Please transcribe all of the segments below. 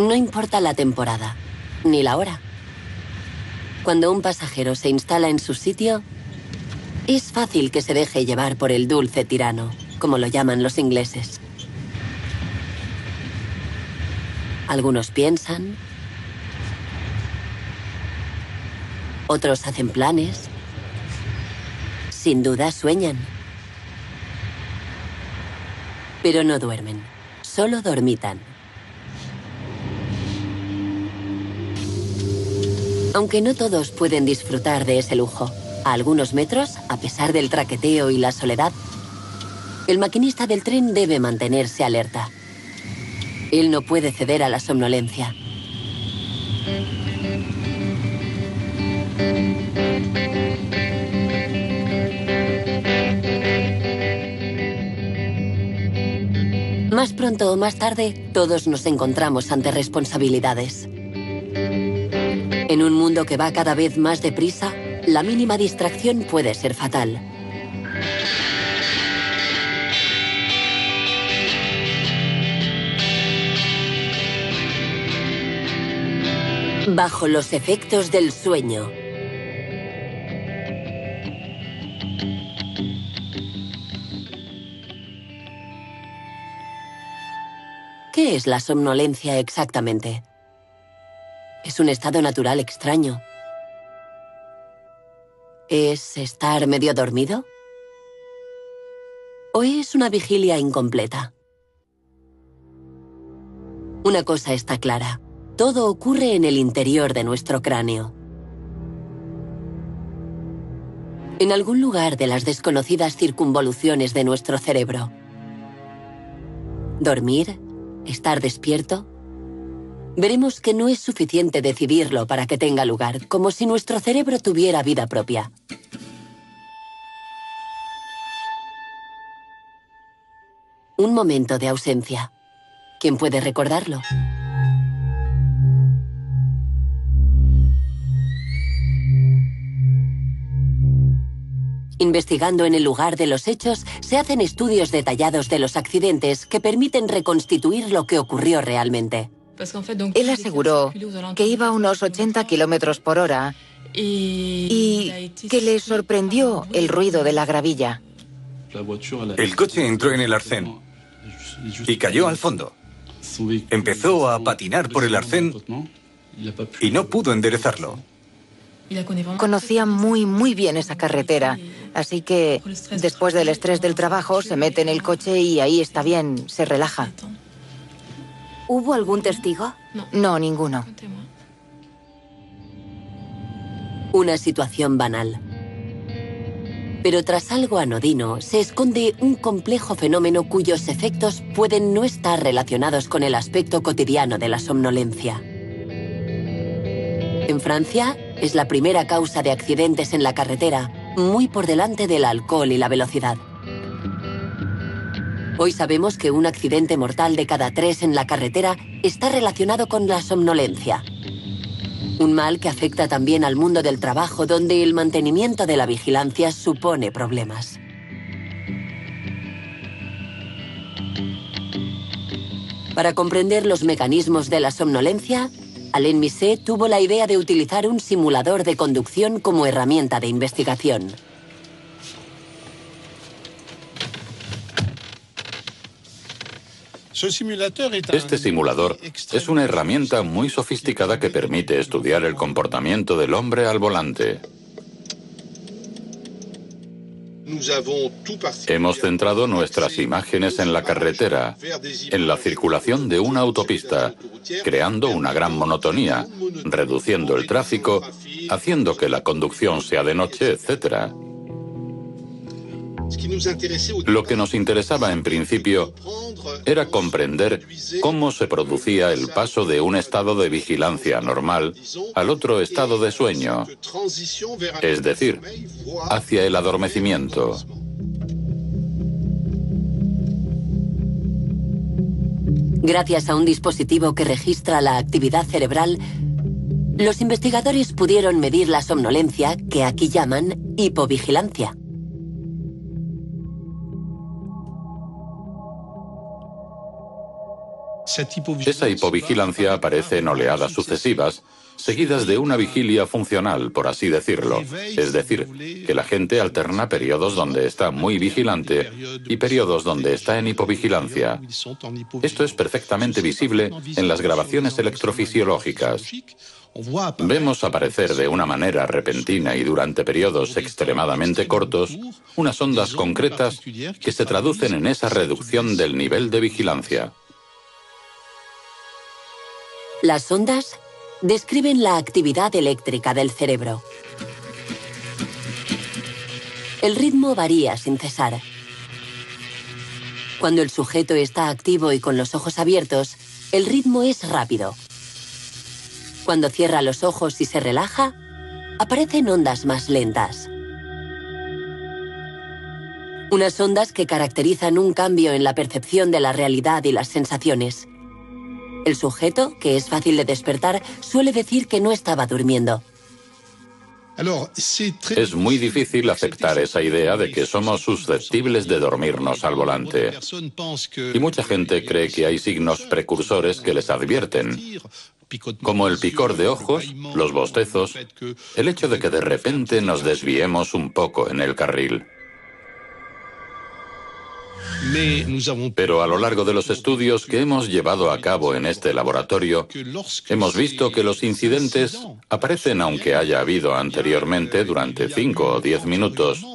No importa la temporada, ni la hora. Cuando un pasajero se instala en su sitio, es fácil que se deje llevar por el dulce tirano, como lo llaman los ingleses. Algunos piensan, otros hacen planes, sin duda sueñan. Pero no duermen, solo dormitan. Aunque no todos pueden disfrutar de ese lujo, a algunos metros, a pesar del traqueteo y la soledad, el maquinista del tren debe mantenerse alerta. Él no puede ceder a la somnolencia. Más pronto o más tarde, todos nos encontramos ante responsabilidades. En un mundo que va cada vez más deprisa, la mínima distracción puede ser fatal. Bajo los efectos del sueño. ¿Qué es la somnolencia exactamente? Es un estado natural extraño. ¿Es estar medio dormido? ¿O es una vigilia incompleta? Una cosa está clara. Todo ocurre en el interior de nuestro cráneo. En algún lugar de las desconocidas circunvoluciones de nuestro cerebro. Dormir, estar despierto. Veremos que no es suficiente decidirlo para que tenga lugar, como si nuestro cerebro tuviera vida propia. Un momento de ausencia. ¿Quién puede recordarlo? Investigando en el lugar de los hechos, se hacen estudios detallados de los accidentes que permiten reconstituir lo que ocurrió realmente. Él aseguró que iba a unos 80 kilómetros por hora y que le sorprendió el ruido de la gravilla. El coche entró en el arcén y cayó al fondo. Empezó a patinar por el arcén y no pudo enderezarlo. Conocía muy bien esa carretera, así que después del estrés del trabajo se mete en el coche y ahí está bien, se relaja. ¿Hubo algún testigo? No, ninguno. Una situación banal. Pero tras algo anodino se esconde un complejo fenómeno cuyos efectos pueden no estar relacionados con el aspecto cotidiano de la somnolencia. En Francia, es la primera causa de accidentes en la carretera, muy por delante del alcohol y la velocidad. Hoy sabemos que un accidente mortal de cada 3 en la carretera está relacionado con la somnolencia. Un mal que afecta también al mundo del trabajo, donde el mantenimiento de la vigilancia supone problemas. Para comprender los mecanismos de la somnolencia, Alain Misset tuvo la idea de utilizar un simulador de conducción como herramienta de investigación. Este simulador es una herramienta muy sofisticada que permite estudiar el comportamiento del hombre al volante. Hemos centrado nuestras imágenes en la carretera, en la circulación de una autopista, creando una gran monotonía, reduciendo el tráfico, haciendo que la conducción sea de noche, etc. Lo que nos interesaba en principio era comprender cómo se producía el paso de un estado de vigilancia normal al otro estado de sueño, es decir, hacia el adormecimiento. Gracias a un dispositivo que registra la actividad cerebral, los investigadores pudieron medir la somnolencia, que aquí llaman hipovigilancia. Esa hipovigilancia aparece en oleadas sucesivas, seguidas de una vigilia funcional, por así decirlo. Es decir, que la gente alterna periodos donde está muy vigilante y periodos donde está en hipovigilancia. Esto es perfectamente visible en las grabaciones electrofisiológicas. Vemos aparecer de una manera repentina y durante periodos extremadamente cortos unas ondas concretas que se traducen en esa reducción del nivel de vigilancia. Las ondas describen la actividad eléctrica del cerebro. El ritmo varía sin cesar. Cuando el sujeto está activo y con los ojos abiertos, el ritmo es rápido. Cuando cierra los ojos y se relaja, aparecen ondas más lentas. Unas ondas que caracterizan un cambio en la percepción de la realidad y las sensaciones. El sujeto, que es fácil de despertar, suele decir que no estaba durmiendo. Es muy difícil aceptar esa idea de que somos susceptibles de dormirnos al volante. Y mucha gente cree que hay signos precursores que les advierten, como el picor de ojos, los bostezos, el hecho de que de repente nos desviemos un poco en el carril. Pero a lo largo de los estudios que hemos llevado a cabo en este laboratorio, hemos visto que los incidentes aparecen aunque haya habido anteriormente, durante 5 o 10 minutos,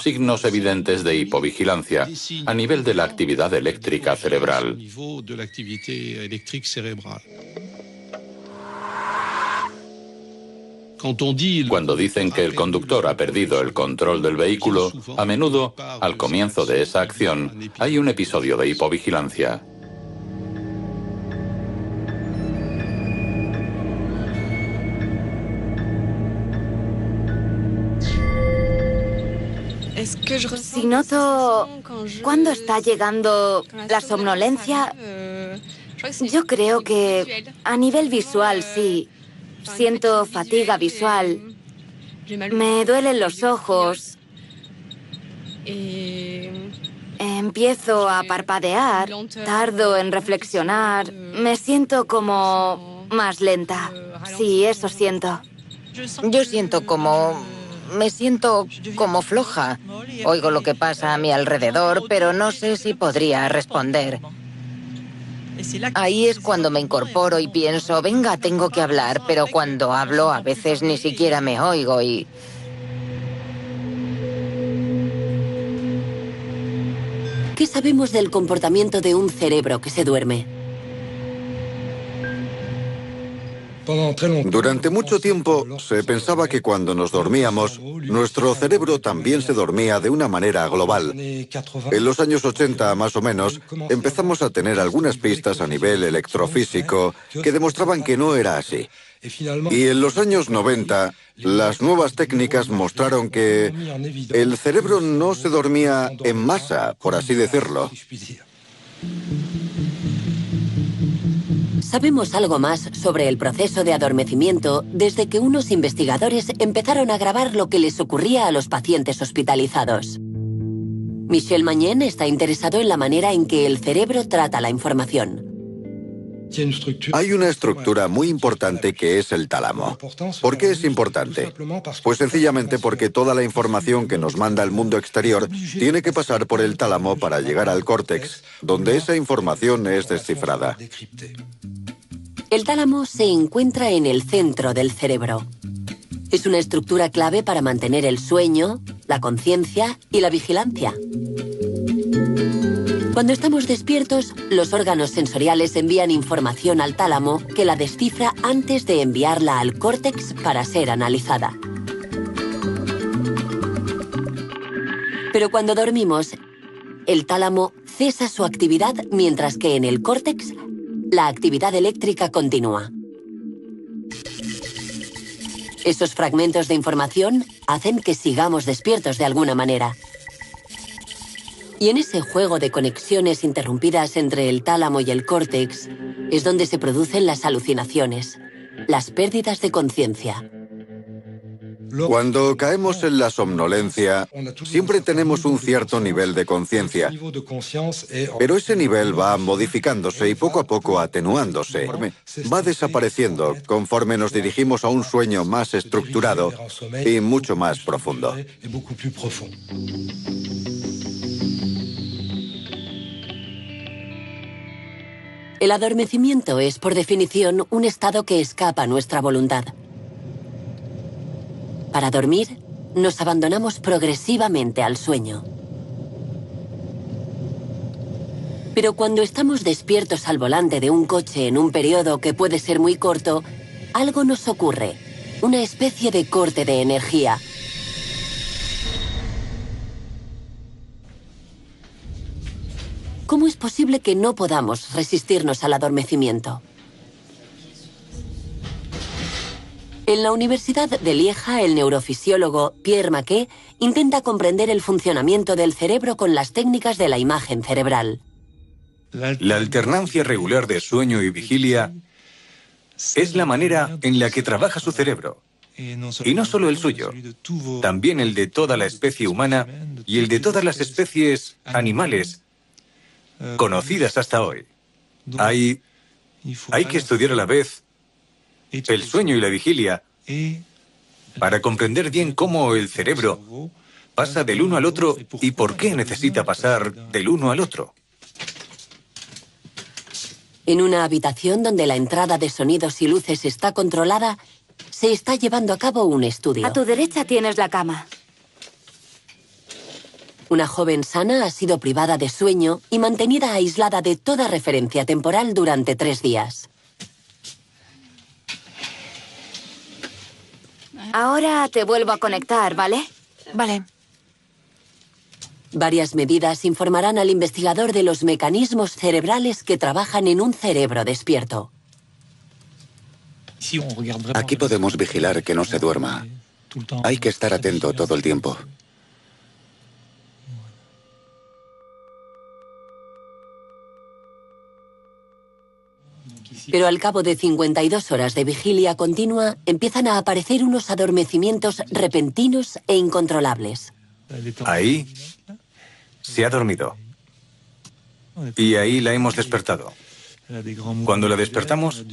signos evidentes de hipovigilancia a nivel de la actividad eléctrica cerebral. Cuando dicen que el conductor ha perdido el control del vehículo, a menudo, al comienzo de esa acción, hay un episodio de hipovigilancia. Si noto cuándo está llegando la somnolencia, yo creo que a nivel visual sí. Siento fatiga visual, me duelen los ojos, empiezo a parpadear, tardo en reflexionar, me siento como más lenta. Sí, eso siento. Yo siento como... me siento como floja. Oigo lo que pasa a mi alrededor, pero no sé si podría responder. Ahí es cuando me incorporo y pienso, venga, tengo que hablar, pero cuando hablo a veces ni siquiera me oigo y... ¿Qué sabemos del comportamiento de un cerebro que se duerme? Durante mucho tiempo se pensaba que cuando nos dormíamos, nuestro cerebro también se dormía de una manera global. En los años 80, más o menos, empezamos a tener algunas pistas a nivel electrofísico que demostraban que no era así. Y en los años 90, las nuevas técnicas mostraron que el cerebro no se dormía en masa, por así decirlo. Sabemos algo más sobre el proceso de adormecimiento desde que unos investigadores empezaron a grabar lo que les ocurría a los pacientes hospitalizados. Michel Magnen está interesado en la manera en que el cerebro trata la información. Hay una estructura muy importante que es el tálamo. ¿Por qué es importante? Pues sencillamente porque toda la información que nos manda el mundo exterior tiene que pasar por el tálamo para llegar al córtex, donde esa información es descifrada. El tálamo se encuentra en el centro del cerebro. Es una estructura clave para mantener el sueño, la conciencia y la vigilancia. Cuando estamos despiertos, los órganos sensoriales envían información al tálamo que la descifra antes de enviarla al córtex para ser analizada. Pero cuando dormimos, el tálamo cesa su actividad mientras que en el córtex la actividad eléctrica continúa. Esos fragmentos de información hacen que sigamos despiertos de alguna manera. Y en ese juego de conexiones interrumpidas entre el tálamo y el córtex es donde se producen las alucinaciones, las pérdidas de conciencia. Cuando caemos en la somnolencia, siempre tenemos un cierto nivel de conciencia, pero ese nivel va modificándose y poco a poco atenuándose. Va desapareciendo conforme nos dirigimos a un sueño más estructurado y mucho más profundo. El adormecimiento es, por definición, un estado que escapa a nuestra voluntad. Para dormir, nos abandonamos progresivamente al sueño. Pero cuando estamos despiertos al volante de un coche en un periodo que puede ser muy corto, algo nos ocurre, una especie de corte de energía. ¿Cómo es posible que no podamos resistirnos al adormecimiento? En la Universidad de Lieja, el neurofisiólogo Pierre Maquet intenta comprender el funcionamiento del cerebro con las técnicas de la imagen cerebral. La alternancia regular de sueño y vigilia es la manera en la que trabaja su cerebro. Y no solo el suyo, también el de toda la especie humana y el de todas las especies animales conocidas hasta hoy. Hay que estudiar a la vez el sueño y la vigilia para comprender bien cómo el cerebro pasa del uno al otro y por qué necesita pasar del uno al otro. En una habitación donde la entrada de sonidos y luces está controlada, se está llevando a cabo un estudio. A tu derecha tienes la cama. Una joven sana ha sido privada de sueño y mantenida aislada de toda referencia temporal durante 3 días. Ahora te vuelvo a conectar, ¿vale? Vale. Varias medidas informarán al investigador de los mecanismos cerebrales que trabajan en un cerebro despierto. Aquí podemos vigilar que no se duerma. Hay que estar atento todo el tiempo. Pero al cabo de 52 horas de vigilia continua, empiezan a aparecer unos adormecimientos repentinos e incontrolables. Ahí se ha dormido. Y ahí la hemos despertado. Cuando la despertamos,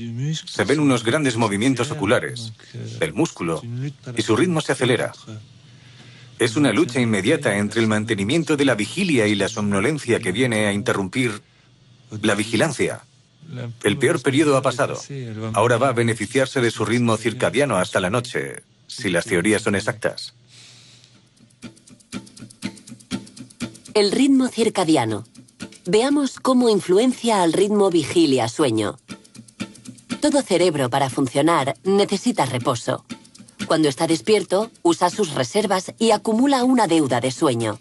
se ven unos grandes movimientos oculares del músculo y su ritmo se acelera. Es una lucha inmediata entre el mantenimiento de la vigilia y la somnolencia que viene a interrumpir la vigilancia. El peor periodo ha pasado. Ahora va a beneficiarse de su ritmo circadiano hasta la noche, si las teorías son exactas. El ritmo circadiano. Veamos cómo influencia al ritmo vigilia-sueño. Todo cerebro, para funcionar, necesita reposo. Cuando está despierto, usa sus reservas y acumula una deuda de sueño.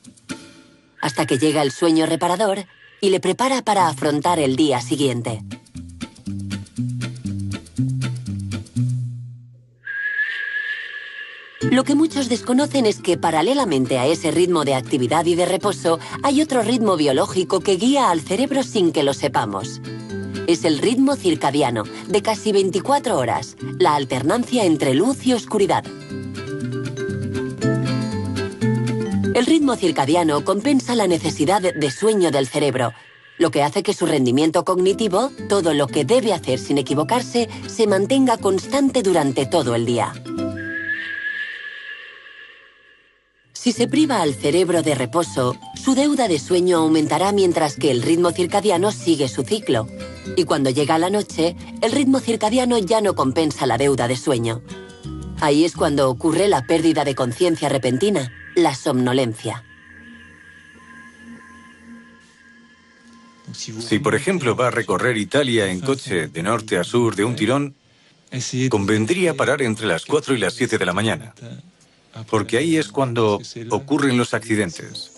Hasta que llega el sueño reparador y le prepara para afrontar el día siguiente. Lo que muchos desconocen es que, paralelamente a ese ritmo de actividad y de reposo, hay otro ritmo biológico que guía al cerebro sin que lo sepamos. Es el ritmo circadiano, de casi 24 horas, la alternancia entre luz y oscuridad. El ritmo circadiano compensa la necesidad de sueño del cerebro, lo que hace que su rendimiento cognitivo, todo lo que debe hacer sin equivocarse, se mantenga constante durante todo el día. Si se priva al cerebro de reposo, su deuda de sueño aumentará mientras que el ritmo circadiano sigue su ciclo. Y cuando llega la noche, el ritmo circadiano ya no compensa la deuda de sueño. Ahí es cuando ocurre la pérdida de conciencia repentina, la somnolencia. Si, por ejemplo, va a recorrer Italia en coche de norte a sur de un tirón, convendría parar entre las 4 y las 7 de la mañana. Porque ahí es cuando ocurren los accidentes.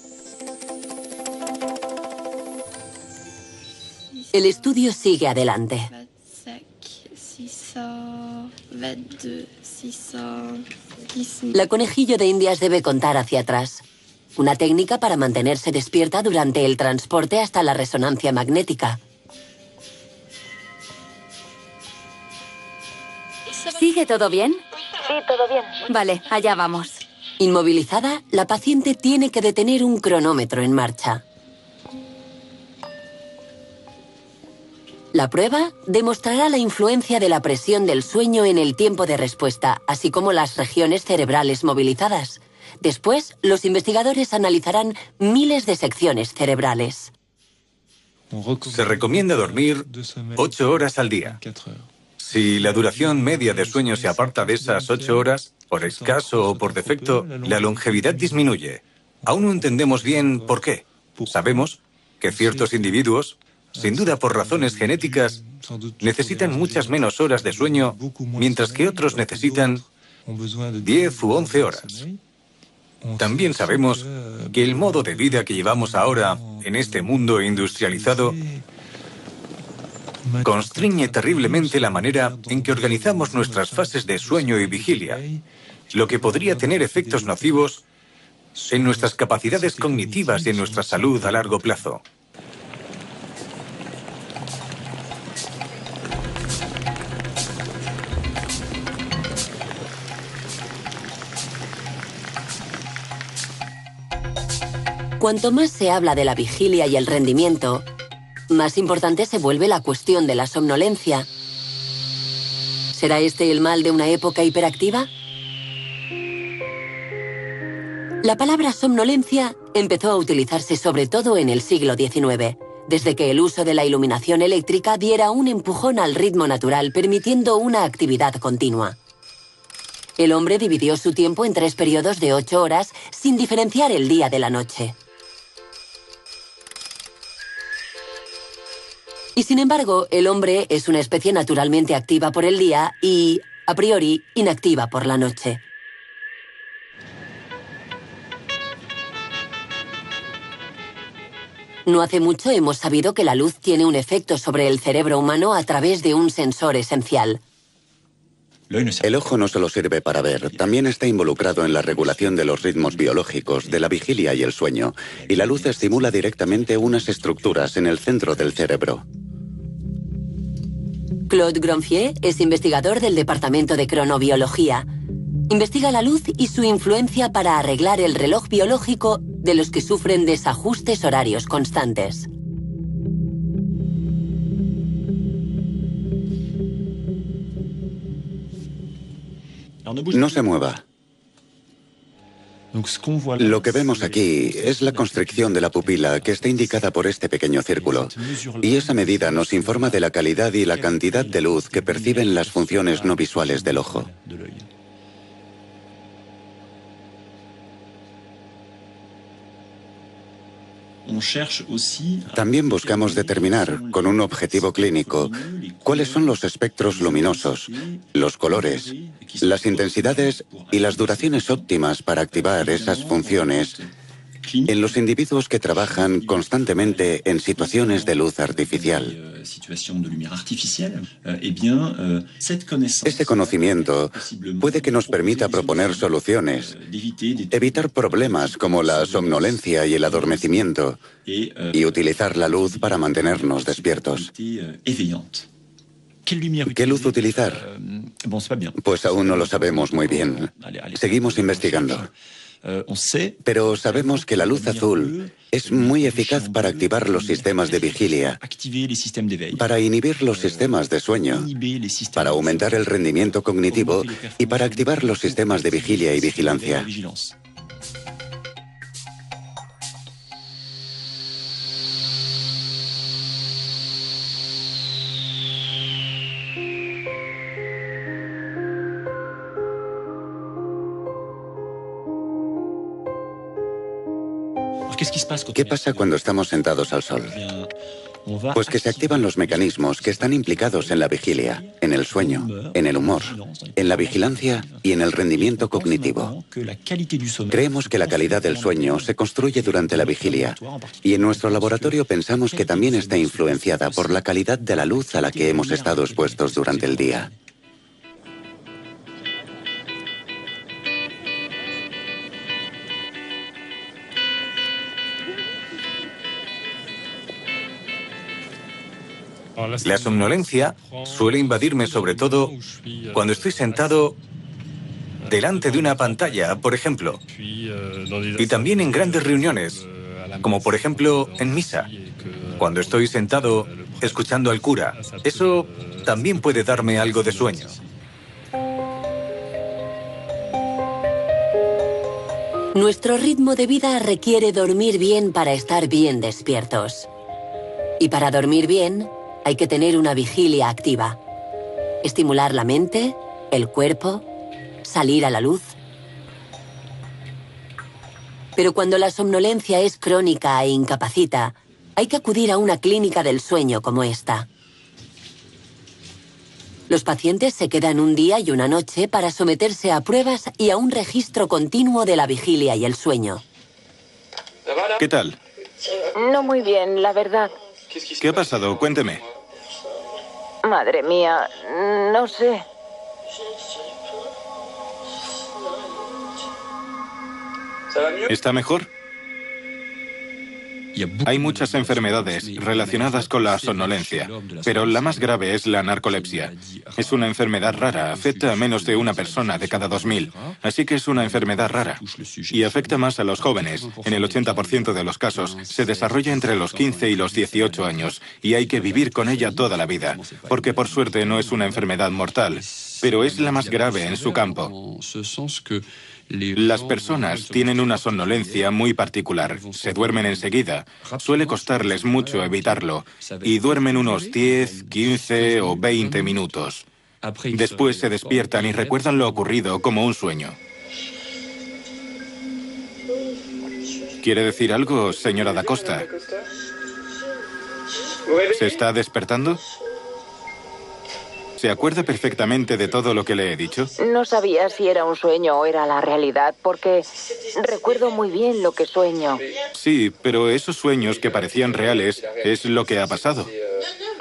El estudio sigue adelante. La conejillo de Indias debe contar hacia atrás. Una técnica para mantenerse despierta durante el transporte hasta la resonancia magnética. ¿Sigue todo bien? Sí, todo bien. Vale, allá vamos. Inmovilizada, la paciente tiene que detener un cronómetro en marcha. La prueba demostrará la influencia de la presión del sueño en el tiempo de respuesta, así como las regiones cerebrales movilizadas. Después, los investigadores analizarán miles de secciones cerebrales. Se recomienda dormir 8 horas al día. Si la duración media de sueño se aparta de esas 8 horas, por escaso o por defecto, la longevidad disminuye. Aún no entendemos bien por qué. Sabemos que ciertos individuos, sin duda por razones genéticas, necesitan muchas menos horas de sueño, mientras que otros necesitan 10 u 11 horas. También sabemos que el modo de vida que llevamos ahora en este mundo industrializado constriñe terriblemente la manera en que organizamos nuestras fases de sueño y vigilia, lo que podría tener efectos nocivos en nuestras capacidades cognitivas y en nuestra salud a largo plazo. Cuanto más se habla de la vigilia y el rendimiento, más importante se vuelve la cuestión de la somnolencia. ¿Será este el mal de una época hiperactiva? La palabra somnolencia empezó a utilizarse sobre todo en el siglo XIX, desde que el uso de la iluminación eléctrica diera un empujón al ritmo natural, permitiendo una actividad continua. El hombre dividió su tiempo en 3 periodos de 8 horas, sin diferenciar el día de la noche. Y sin embargo, el hombre es una especie naturalmente activa por el día y, a priori, inactiva por la noche. No hace mucho hemos sabido que la luz tiene un efecto sobre el cerebro humano a través de un sensor esencial. El ojo no solo sirve para ver, también está involucrado en la regulación de los ritmos biológicos, de la vigilia y el sueño, y la luz estimula directamente unas estructuras en el centro del cerebro. Claude Gronfier es investigador del Departamento de Cronobiología. Investiga la luz y su influencia para arreglar el reloj biológico de los que sufren desajustes horarios constantes. No se mueva. Lo que vemos aquí es la constricción de la pupila que está indicada por este pequeño círculo, y esa medida nos informa de la calidad y la cantidad de luz que perciben las funciones no visuales del ojo. También buscamos determinar, con un objetivo clínico, cuáles son los espectros luminosos, los colores, las intensidades y las duraciones óptimas para activar esas funciones en los individuos que trabajan constantemente en situaciones de luz artificial. Ese conocimiento puede que nos permita proponer soluciones, evitar problemas como la somnolencia y el adormecimiento, y utilizar la luz para mantenernos despiertos. ¿Qué luz utilizar? Pues aún no lo sabemos muy bien. Seguimos investigando. Pero sabemos que la luz azul es muy eficaz para activar los sistemas de vigilia, para inhibir los sistemas de sueño, para aumentar el rendimiento cognitivo y para activar los sistemas de vigilia y vigilancia. ¿Qué pasa cuando estamos sentados al sol? Pues que se activan los mecanismos que están implicados en la vigilia, en el sueño, en el humor, en la vigilancia y en el rendimiento cognitivo. Creemos que la calidad del sueño se construye durante la vigilia, y en nuestro laboratorio pensamos que también está influenciada por la calidad de la luz a la que hemos estado expuestos durante el día. La somnolencia suele invadirme sobre todo cuando estoy sentado delante de una pantalla, por ejemplo. Y también en grandes reuniones, como por ejemplo en misa, cuando estoy sentado escuchando al cura. Eso también puede darme algo de sueño. Nuestro ritmo de vida requiere dormir bien para estar bien despiertos. Y para dormir bien, hay que tener una vigilia activa. Estimular la mente, el cuerpo, salir a la luz. Pero cuando la somnolencia es crónica e incapacita, hay que acudir a una clínica del sueño como esta. Los pacientes se quedan un día y una noche para someterse a pruebas y a un registro continuo de la vigilia y el sueño. ¿Qué tal? No muy bien, la verdad. ¿Qué ha pasado? Cuénteme. Madre mía, no sé. ¿Está mejor? Hay muchas enfermedades relacionadas con la somnolencia, pero la más grave es la narcolepsia. Es una enfermedad rara, afecta a menos de una persona de cada 2000, así que es una enfermedad rara. Y afecta más a los jóvenes. En el 80% de los casos se desarrolla entre los 15 y los 18 años, y hay que vivir con ella toda la vida, porque por suerte no es una enfermedad mortal, pero es la más grave en su campo. Las personas tienen una somnolencia muy particular. Se duermen enseguida. Suele costarles mucho evitarlo. Y duermen unos 10, 15 o 20 minutos. Después se despiertan y recuerdan lo ocurrido como un sueño. ¿Quiere decir algo, señora Da Costa? ¿Se está despertando? ¿Se acuerda perfectamente de todo lo que le he dicho? No sabía si era un sueño o era la realidad, porque recuerdo muy bien lo que sueño. Sí, pero esos sueños que parecían reales es lo que ha pasado.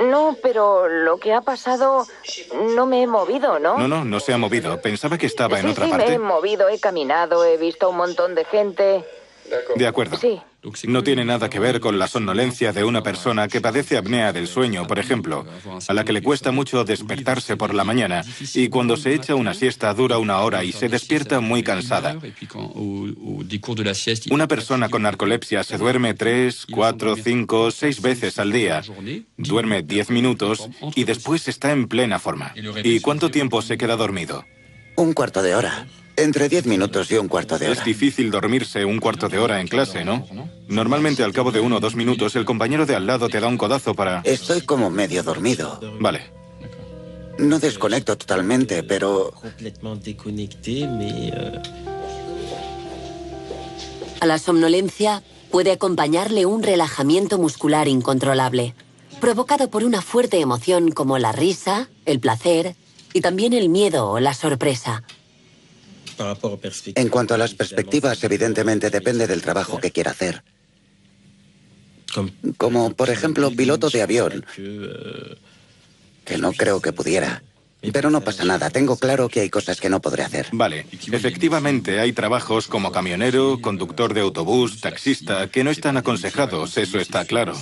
No, pero lo que ha pasado no me he movido, ¿no? No se ha movido. Pensaba que estaba en otra Sí, parte. me he movido, he caminado, he visto un montón de gente. De acuerdo. Sí. No tiene nada que ver con la somnolencia de una persona que padece apnea del sueño, por ejemplo, a la que le cuesta mucho despertarse por la mañana y cuando se echa una siesta dura 1 hora y se despierta muy cansada. Una persona con narcolepsia se duerme 3, 4, 5, 6 veces al día. Duerme 10 minutos y después está en plena forma. ¿Y cuánto tiempo se queda dormido? Un cuarto de hora. Entre 10 minutos y un cuarto de hora. Es difícil dormirse un cuarto de hora en clase, ¿no? Normalmente al cabo de 1 o 2 minutos el compañero de al lado te da un codazo para... Estoy como medio dormido. Vale. No desconecto totalmente, pero... A la somnolencia puede acompañarle un relajamiento muscular incontrolable, provocado por una fuerte emoción como la risa, el placer y también el miedo o la sorpresa. En cuanto a las perspectivas, evidentemente depende del trabajo que quiera hacer. Como, por ejemplo, piloto de avión, que no creo que pudiera. Pero no pasa nada, tengo claro que hay cosas que no podré hacer. Vale, efectivamente hay trabajos como camionero, conductor de autobús, taxista, que no están aconsejados, eso está claro.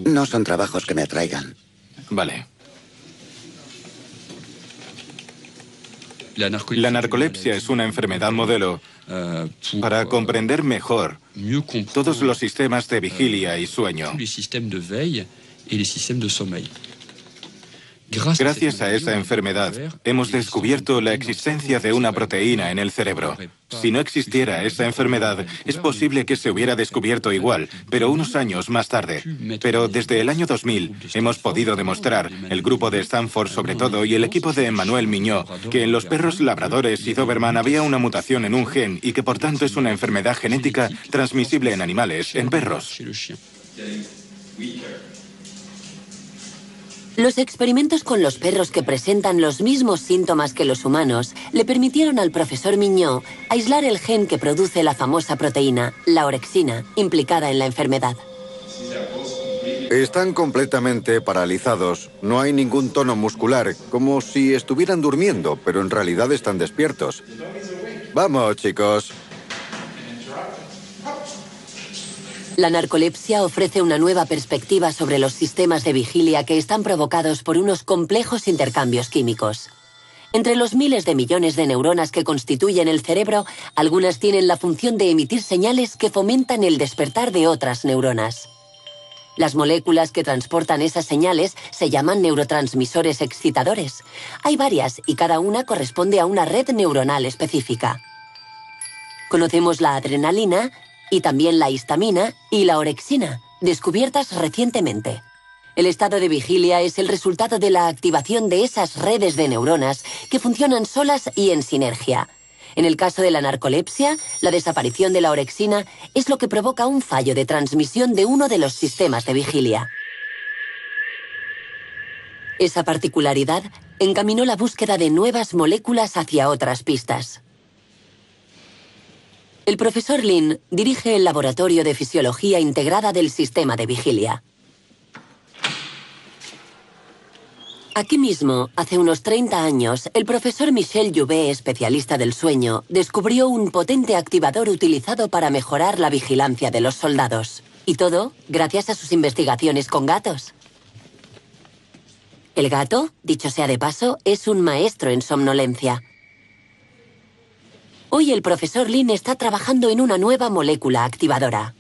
No son trabajos que me atraigan. Vale. La narcolepsia es una enfermedad modelo para comprender mejor todos los sistemas de vigilia y sueño. Gracias a esa enfermedad, hemos descubierto la existencia de una proteína en el cerebro. Si no existiera esa enfermedad, es posible que se hubiera descubierto igual, pero unos años más tarde. Pero desde el año 2000 hemos podido demostrar, el grupo de Stanford sobre todo y el equipo de Emmanuel Mignot, que en los perros labradores y Doberman había una mutación en un gen y que por tanto es una enfermedad genética transmisible en animales, en perros. Los experimentos con los perros que presentan los mismos síntomas que los humanos le permitieron al profesor Mignot aislar el gen que produce la famosa proteína, la orexina, implicada en la enfermedad. Están completamente paralizados. No hay ningún tono muscular, como si estuvieran durmiendo, pero en realidad están despiertos. Vamos, chicos. La narcolepsia ofrece una nueva perspectiva sobre los sistemas de vigilia que están provocados por unos complejos intercambios químicos. Entre los miles de millones de neuronas que constituyen el cerebro, algunas tienen la función de emitir señales que fomentan el despertar de otras neuronas. Las moléculas que transportan esas señales se llaman neurotransmisores excitadores. Hay varias y cada una corresponde a una red neuronal específica. Conocemos la adrenalina y también la histamina y la orexina, descubiertas recientemente. El estado de vigilia es el resultado de la activación de esas redes de neuronas que funcionan solas y en sinergia. En el caso de la narcolepsia, la desaparición de la orexina es lo que provoca un fallo de transmisión de uno de los sistemas de vigilia. Esa particularidad encaminó la búsqueda de nuevas moléculas hacia otras pistas. El profesor Lin dirige el Laboratorio de Fisiología Integrada del Sistema de Vigilia. Aquí mismo, hace unos 30 años, el profesor Michel Jouvet, especialista del sueño, descubrió un potente activador utilizado para mejorar la vigilancia de los soldados. Y todo gracias a sus investigaciones con gatos. El gato, dicho sea de paso, es un maestro en somnolencia. Hoy el profesor Lin está trabajando en una nueva molécula activadora.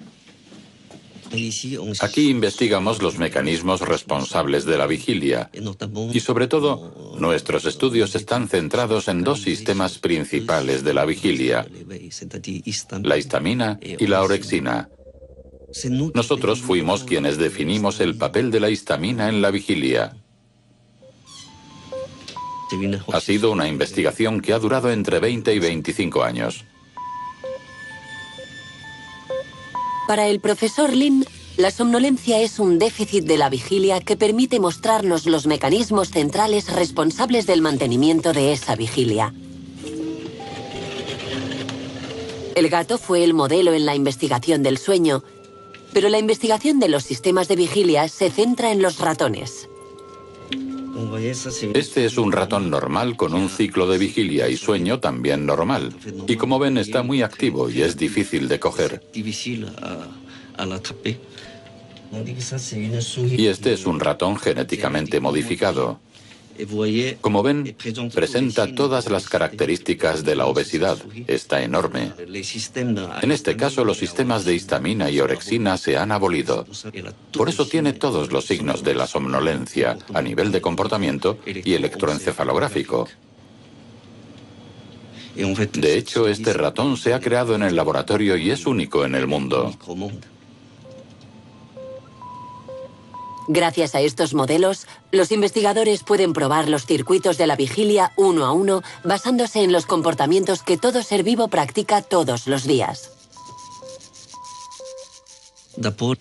Aquí investigamos los mecanismos responsables de la vigilia y, sobre todo, nuestros estudios están centrados en dos sistemas principales de la vigilia, la histamina y la orexina. Nosotros fuimos quienes definimos el papel de la histamina en la vigilia. Ha sido una investigación que ha durado entre 20 y 25 años. Para el profesor Lin, la somnolencia es un déficit de la vigilia que permite mostrarnos los mecanismos centrales responsables del mantenimiento de esa vigilia. El gato fue el modelo en la investigación del sueño, pero la investigación de los sistemas de vigilia se centra en los ratones. Este es un ratón normal con un ciclo de vigilia y sueño también normal. Y como ven, está muy activo y es difícil de coger. Y este es un ratón genéticamente modificado. Como ven, presenta todas las características de la obesidad. Está enorme. En este caso, los sistemas de histamina y orexina se han abolido. Por eso tiene todos los signos de la somnolencia a nivel de comportamiento y electroencefalográfico. De hecho, este ratón se ha creado en el laboratorio y es único en el mundo. Gracias a estos modelos, los investigadores pueden probar los circuitos de la vigilia uno a uno basándose en los comportamientos que todo ser vivo practica todos los días.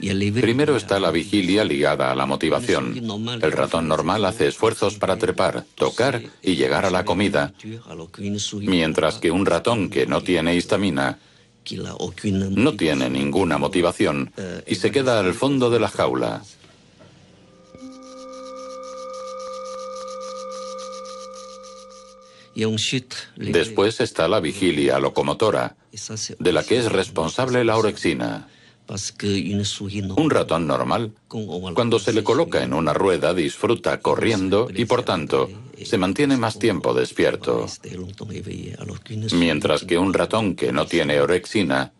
Primero está la vigilia ligada a la motivación. El ratón normal hace esfuerzos para trepar, tocar y llegar a la comida, mientras que un ratón que no tiene histamina no tiene ninguna motivación y se queda al fondo de la jaula. Después está la vigilia locomotora, de la que es responsable la orexina. Un ratón normal, cuando se le coloca en una rueda, disfruta corriendo y, por tanto, se mantiene más tiempo despierto. Mientras que un ratón que no tiene orexina,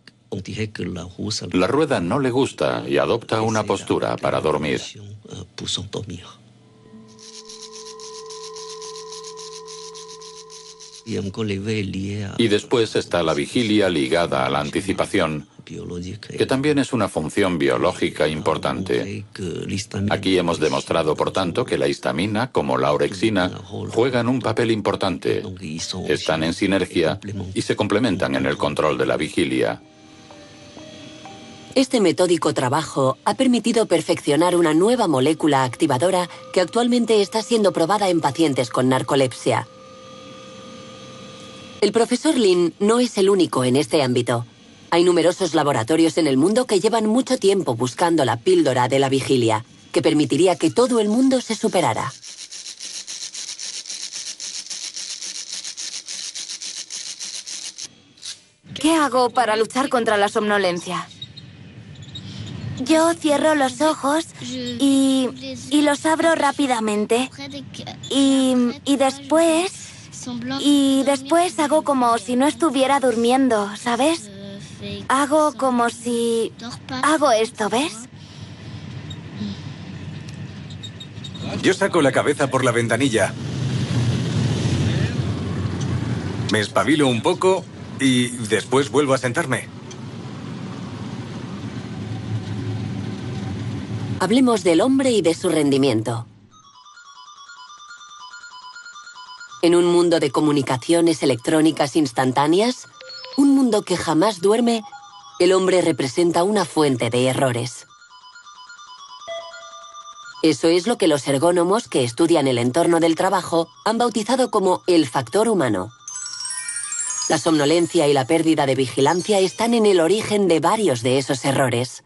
la rueda no le gusta y adopta una postura para dormir. Y después está la vigilia ligada a la anticipación, que también es una función biológica importante. Aquí hemos demostrado, por tanto, que la histamina, como la orexina, juegan un papel importante. Están en sinergia y se complementan en el control de la vigilia. Este metódico trabajo ha permitido perfeccionar una nueva molécula activadora que actualmente está siendo probada en pacientes con narcolepsia. El profesor Lin no es el único en este ámbito. Hay numerosos laboratorios en el mundo que llevan mucho tiempo buscando la píldora de la vigilia, que permitiría que todo el mundo se superara. ¿Qué hago para luchar contra la somnolencia? Yo cierro los ojos y los abro rápidamente. Y después Y después hago como si no estuviera durmiendo, ¿sabes? Hago como si... Hago esto, ¿ves? Yo saco la cabeza por la ventanilla. Me espabilo un poco y después vuelvo a sentarme. Hablemos del hombre y de su rendimiento. En un mundo de comunicaciones electrónicas instantáneas, un mundo que jamás duerme, el hombre representa una fuente de errores. Eso es lo que los ergónomos que estudian el entorno del trabajo han bautizado como el factor humano. La somnolencia y la pérdida de vigilancia están en el origen de varios de esos errores.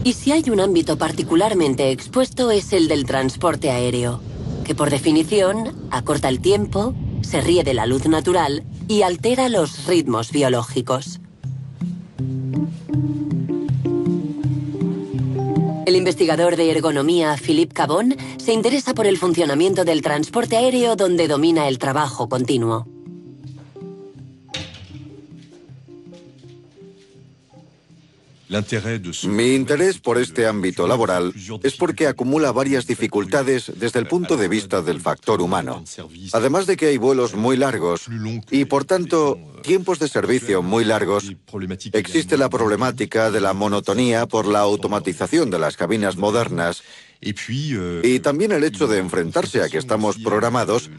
Y si hay un ámbito particularmente expuesto es el del transporte aéreo, que por definición acorta el tiempo, se ríe de la luz natural y altera los ritmos biológicos. El investigador de ergonomía Philippe Cabon se interesa por el funcionamiento del transporte aéreo donde domina el trabajo continuo. Mi interés por este ámbito laboral es porque acumula varias dificultades desde el punto de vista del factor humano. Además de que hay vuelos muy largos y, por tanto, tiempos de servicio muy largos, existe la problemática de la monotonía por la automatización de las cabinas modernas y también el hecho de enfrentarse a que estamos programados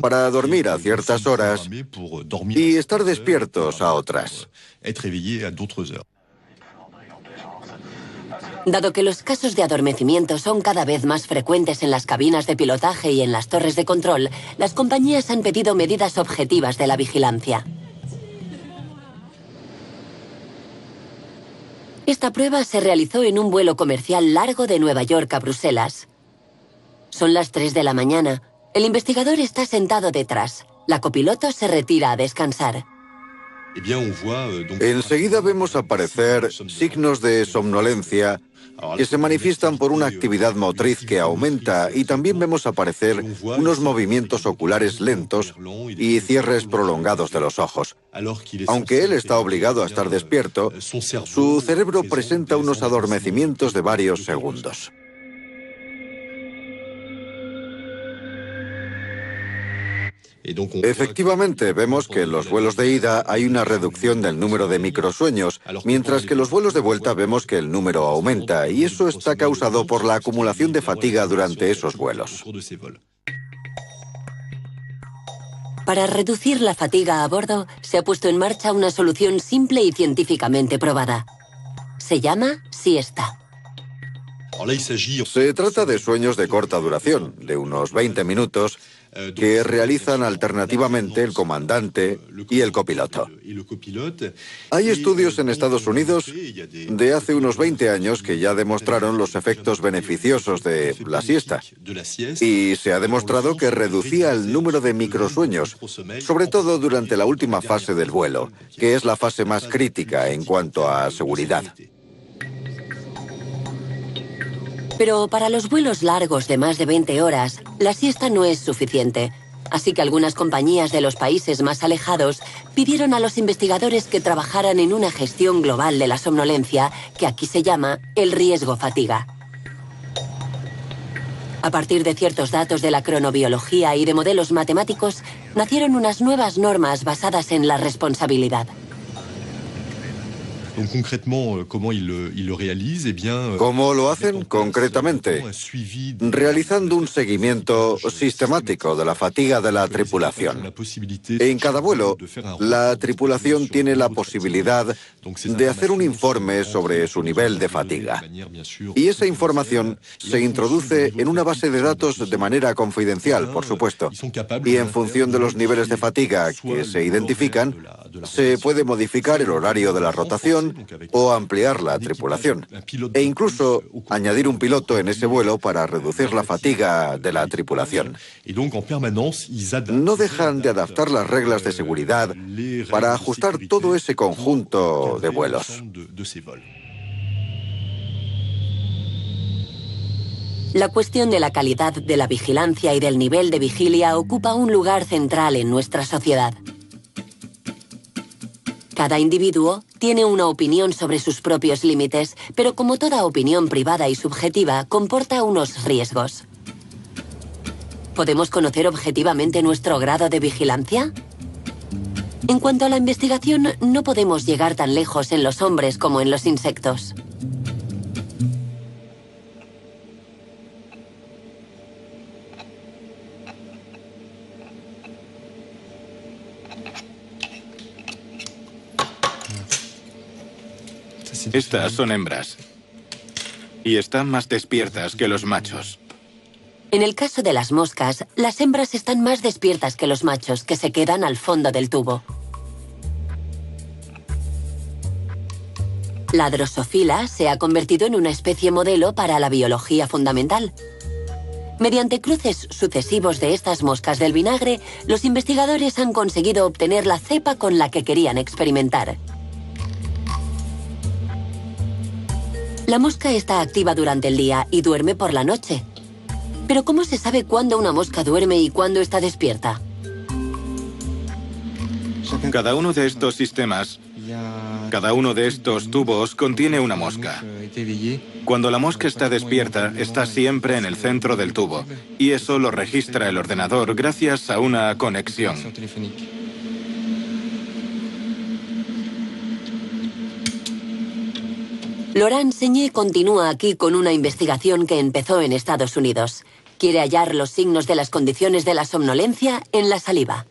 para dormir a ciertas horas y estar despiertos a otras. Dado que los casos de adormecimiento son cada vez más frecuentes en las cabinas de pilotaje y en las torres de control, las compañías han pedido medidas objetivas de la vigilancia. Esta prueba se realizó en un vuelo comercial largo de Nueva York a Bruselas. Son las 3 de la mañana. El investigador está sentado detrás. La copiloto se retira a descansar. Enseguida vemos aparecer signos de somnolencia que se manifiestan por una actividad motriz que aumenta y también vemos aparecer unos movimientos oculares lentos y cierres prolongados de los ojos. Aunque él está obligado a estar despierto, su cerebro presenta unos adormecimientos de varios segundos. Efectivamente, vemos que en los vuelos de ida hay una reducción del número de microsueños, mientras que en los vuelos de vuelta vemos que el número aumenta, y eso está causado por la acumulación de fatiga durante esos vuelos. Para reducir la fatiga a bordo, se ha puesto en marcha una solución simple y científicamente probada. Se llama siesta. Se trata de sueños de corta duración, de unos 20 minutos, que realizan alternativamente el comandante y el copiloto. Hay estudios en Estados Unidos de hace unos 20 años que ya demostraron los efectos beneficiosos de la siesta. Y se ha demostrado que reducía el número de microsueños, sobre todo durante la última fase del vuelo, que es la fase más crítica en cuanto a seguridad. Pero para los vuelos largos de más de 20 horas, la siesta no es suficiente. Así que algunas compañías de los países más alejados pidieron a los investigadores que trabajaran en una gestión global de la somnolencia, que aquí se llama el riesgo-fatiga. A partir de ciertos datos de la cronobiología y de modelos matemáticos, nacieron unas nuevas normas basadas en la responsabilidad. ¿Cómo lo hacen? Concretamente, realizando un seguimiento sistemático de la fatiga de la tripulación. En cada vuelo, la tripulación tiene la posibilidad de hacer un informe sobre su nivel de fatiga. Y esa información se introduce en una base de datos de manera confidencial, por supuesto. Y en función de los niveles de fatiga que se identifican, se puede modificar el horario de la rotación o ampliar la tripulación, e incluso añadir un piloto en ese vuelo para reducir la fatiga de la tripulación. No dejan de adaptar las reglas de seguridad para ajustar todo ese conjunto de vuelos. La cuestión de la calidad de la vigilancia y del nivel de vigilia ocupa un lugar central en nuestra sociedad. Cada individuo tiene una opinión sobre sus propios límites, pero como toda opinión privada y subjetiva, comporta unos riesgos. ¿Podemos conocer objetivamente nuestro grado de vigilancia? En cuanto a la investigación, no podemos llegar tan lejos en los hombres como en los insectos. Estas son hembras. Y están más despiertas que los machos. En el caso de las moscas, las hembras están más despiertas que los machos, que se quedan al fondo del tubo. La Drosophila se ha convertido en una especie modelo para la biología fundamental. Mediante cruces sucesivos de estas moscas del vinagre, los investigadores han conseguido obtener la cepa con la que querían experimentar. La mosca está activa durante el día y duerme por la noche. Pero ¿cómo se sabe cuándo una mosca duerme y cuándo está despierta? Cada uno de estos sistemas, cada uno de estos tubos contiene una mosca. Cuando la mosca está despierta, está siempre en el centro del tubo. Y eso lo registra el ordenador gracias a una conexión. Laurent Seigné continúa aquí con una investigación que empezó en Estados Unidos. Quiere hallar los signos de las condiciones de la somnolencia en la saliva.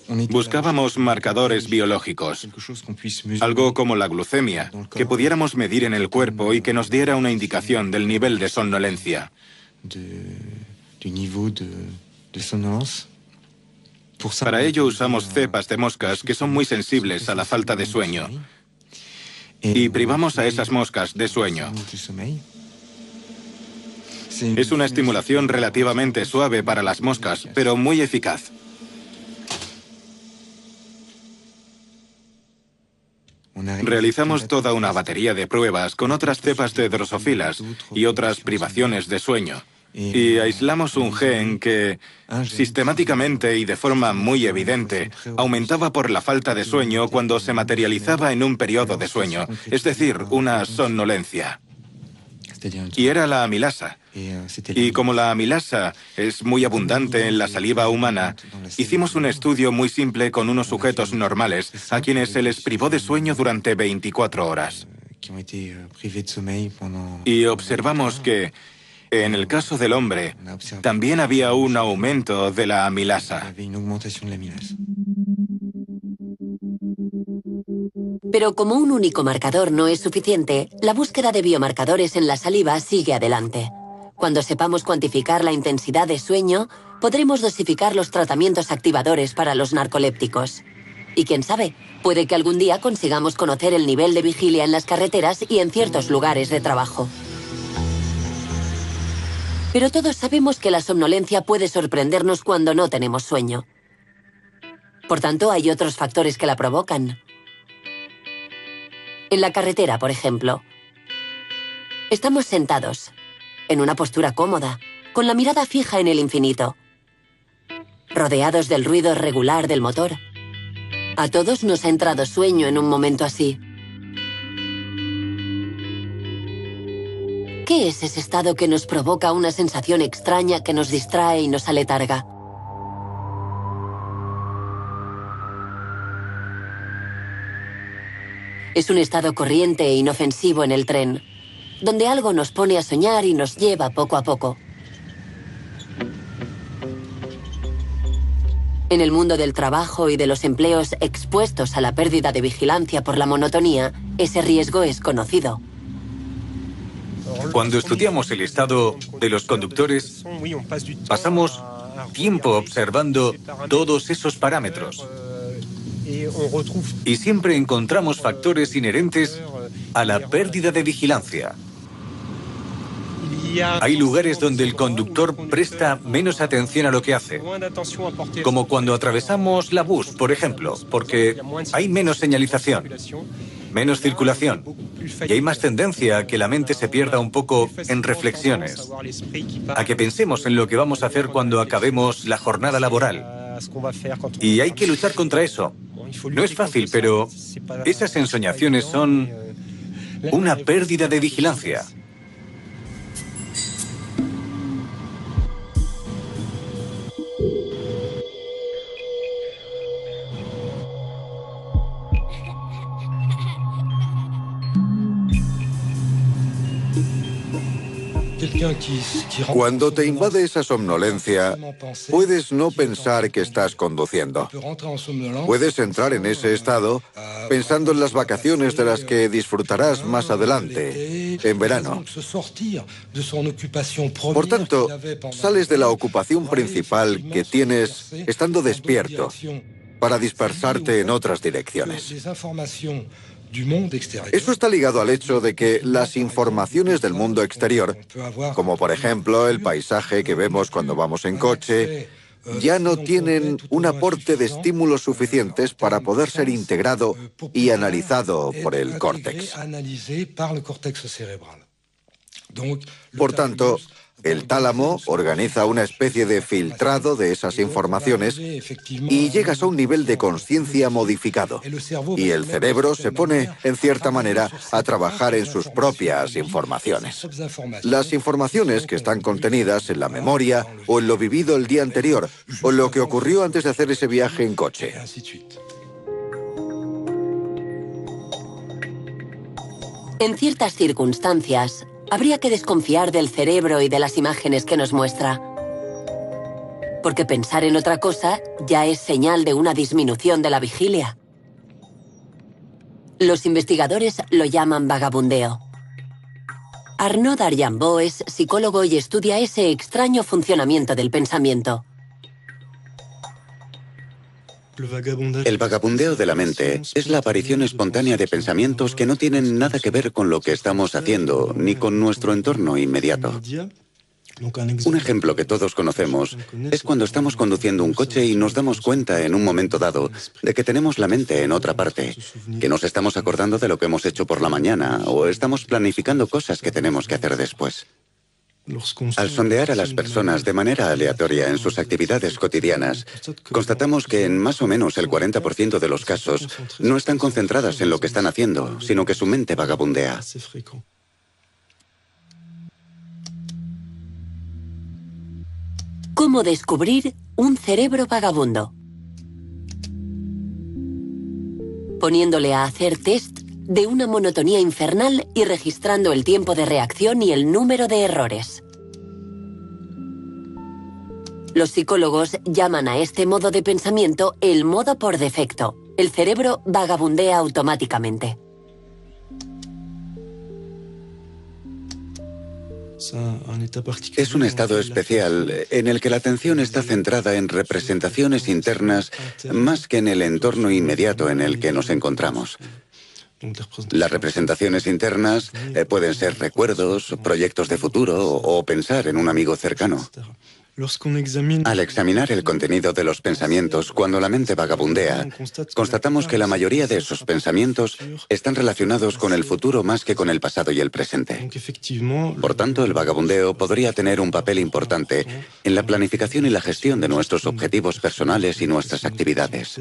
Buscábamos marcadores biológicos, algo como la glucemia, que pudiéramos medir en el cuerpo y que nos diera una indicación del nivel de somnolencia. Para ello usamos cepas de moscas que son muy sensibles a la falta de sueño. Y privamos a esas moscas de sueño. Es una estimulación relativamente suave para las moscas, pero muy eficaz. Realizamos toda una batería de pruebas con otras cepas de drosófilas y otras privaciones de sueño. Y aislamos un gen que, sistemáticamente y de forma muy evidente, aumentaba por la falta de sueño cuando se materializaba en un periodo de sueño, es decir, una somnolencia. Y era la amilasa. Y como la amilasa es muy abundante en la saliva humana, hicimos un estudio muy simple con unos sujetos normales a quienes se les privó de sueño durante 24 horas. Y observamos que, en el caso del hombre, también había un aumento de la amilasa. Pero como un único marcador no es suficiente, la búsqueda de biomarcadores en la saliva sigue adelante. Cuando sepamos cuantificar la intensidad de sueño, podremos dosificar los tratamientos activadores para los narcolépticos. Y quién sabe, puede que algún día consigamos conocer el nivel de vigilia en las carreteras y en ciertos lugares de trabajo. Pero todos sabemos que la somnolencia puede sorprendernos cuando no tenemos sueño. Por tanto, hay otros factores que la provocan. En la carretera, por ejemplo. Estamos sentados, en una postura cómoda, con la mirada fija en el infinito, rodeados del ruido regular del motor. A todos nos ha entrado sueño en un momento así. ¿Qué es ese estado que nos provoca una sensación extraña que nos distrae y nos aletarga? Es un estado corriente e inofensivo en el tren, donde algo nos pone a soñar y nos lleva poco a poco. En el mundo del trabajo y de los empleos expuestos a la pérdida de vigilancia por la monotonía, ese riesgo es conocido. Cuando estudiamos el estado de los conductores, pasamos tiempo observando todos esos parámetros. Y siempre encontramos factores inherentes a la pérdida de vigilancia. Hay lugares donde el conductor presta menos atención a lo que hace, como cuando atravesamos la bus, por ejemplo, porque hay menos señalización, menos circulación, y hay más tendencia a que la mente se pierda un poco en reflexiones, a que pensemos en lo que vamos a hacer cuando acabemos la jornada laboral. Y hay que luchar contra eso. No es fácil, pero esas ensoñaciones son una pérdida de vigilancia. Cuando te invade esa somnolencia, puedes no pensar que estás conduciendo. Puedes entrar en ese estado pensando en las vacaciones de las que disfrutarás más adelante, en verano. Por tanto, sales de la ocupación principal que tienes estando despierto para dispersarte en otras direcciones. Eso está ligado al hecho de que las informaciones del mundo exterior, como por ejemplo el paisaje que vemos cuando vamos en coche, ya no tienen un aporte de estímulos suficientes para poder ser integrado y analizado por el córtex. Por tanto, el tálamo organiza una especie de filtrado de esas informaciones y llegas a un nivel de conciencia modificado. Y el cerebro se pone, en cierta manera, a trabajar en sus propias informaciones. Las informaciones que están contenidas en la memoria o en lo vivido el día anterior o lo que ocurrió antes de hacer ese viaje en coche. En ciertas circunstancias, habría que desconfiar del cerebro y de las imágenes que nos muestra. Porque pensar en otra cosa ya es señal de una disminución de la vigilia. Los investigadores lo llaman vagabundeo. Arnaud Darjambot es psicólogo y estudia ese extraño funcionamiento del pensamiento. El vagabundeo de la mente es la aparición espontánea de pensamientos que no tienen nada que ver con lo que estamos haciendo, ni con nuestro entorno inmediato. Un ejemplo que todos conocemos es cuando estamos conduciendo un coche y nos damos cuenta en un momento dado de que tenemos la mente en otra parte, que nos estamos acordando de lo que hemos hecho por la mañana o estamos planificando cosas que tenemos que hacer después. Al sondear a las personas de manera aleatoria en sus actividades cotidianas, constatamos que en más o menos el 40% de los casos no están concentradas en lo que están haciendo, sino que su mente vagabundea. ¿Cómo descubrir un cerebro vagabundo? Poniéndole a hacer test de una monotonía infernal y registrando el tiempo de reacción y el número de errores. Los psicólogos llaman a este modo de pensamiento el modo por defecto. El cerebro vagabundea automáticamente. Es un estado especial en el que la atención está centrada en representaciones internas más que en el entorno inmediato en el que nos encontramos. Las representaciones internas pueden ser recuerdos, proyectos de futuro o pensar en un amigo cercano. Al examinar el contenido de los pensamientos cuando la mente vagabundea, constatamos que la mayoría de esos pensamientos están relacionados con el futuro más que con el pasado y el presente. Por tanto, el vagabundeo podría tener un papel importante en la planificación y la gestión de nuestros objetivos personales y nuestras actividades.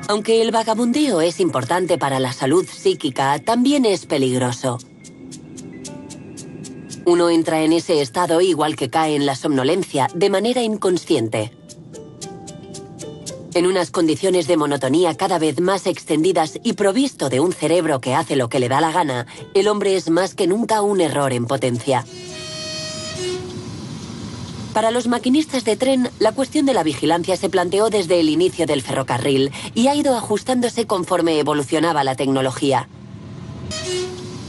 Aunque el vagabundeo es importante para la salud psíquica, también es peligroso. Uno entra en ese estado igual que cae en la somnolencia, de manera inconsciente. En unas condiciones de monotonía cada vez más extendidas y provisto de un cerebro que hace lo que le da la gana, el hombre es más que nunca un error en potencia. Para los maquinistas de tren, la cuestión de la vigilancia se planteó desde el inicio del ferrocarril y ha ido ajustándose conforme evolucionaba la tecnología.